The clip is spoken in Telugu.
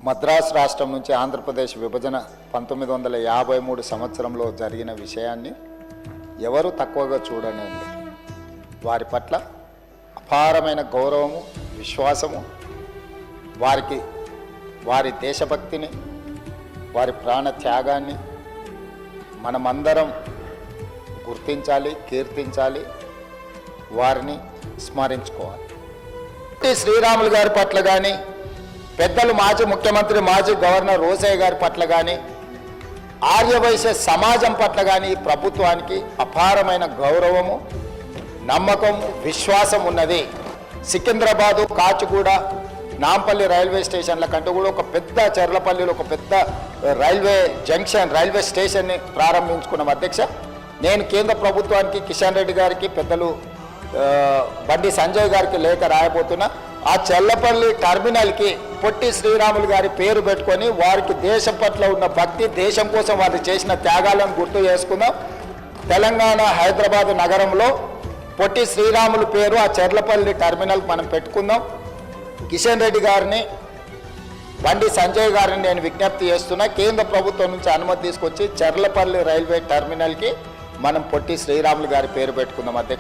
మద్రాసు రాష్ట్రం నుంచి ఆంధ్రప్రదేశ్ విభజన 1953 సంవత్సరంలో జరిగిన విషయాన్ని ఎవరు తక్కువగా చూడనండి. వారి పట్ల అపారమైన గౌరవము, విశ్వాసము, వారి దేశభక్తిని, వారి ప్రాణ త్యాగాన్ని మనమందరం గుర్తించాలి, కీర్తించాలి, వారిని స్మరించుకోవాలి. శ్రీరాములు గారి పట్ల కానీ, పెద్దలు మాజీ ముఖ్యమంత్రి, మాజీ గవర్నర్ రోసయ్య గారి పట్ల కానీ, ఆర్యవైశ్య సమాజం పట్ల కానీ ఈ ప్రభుత్వానికి అపారమైన గౌరవము, నమ్మకము, విశ్వాసం ఉన్నది. సికింద్రాబాదు, కాచిగూడ, నాంపల్లి రైల్వే స్టేషన్ల కంటే కూడా ఒక పెద్ద చెర్లపల్లిలో ఒక పెద్ద రైల్వే జంక్షన్, రైల్వే స్టేషన్ని ప్రారంభించుకున్నాం అధ్యక్ష. నేను కేంద్ర ప్రభుత్వానికి, కిషన్ రెడ్డి గారికి, పెద్దలు బండి సంజయ్ గారికి లేఖ రాయబోతున్నా. ఆ చెర్లపల్లి టర్మినల్కి పొట్టి శ్రీరాములు గారి పేరు పెట్టుకొని వారికి దేశం పట్ల ఉన్న భక్తి, దేశం కోసం వారు చేసిన త్యాగాలను గుర్తు చేసుకుందాం. తెలంగాణ హైదరాబాద్ నగరంలో పొట్టి శ్రీరాములు పేరు ఆ చెర్లపల్లి టర్మినల్కి మనం పెట్టుకుందాం. కిషన్ రెడ్డి గారిని, బండి సంజయ్ గారిని నేను విజ్ఞప్తి చేస్తున్నా, కేంద్ర ప్రభుత్వం నుంచి అనుమతి తీసుకొచ్చి చెర్లపల్లి రైల్వే టర్మినల్కి మనం పొట్టి శ్రీరాములు గారి పేరు పెట్టుకుందాం అధ్యక్ష.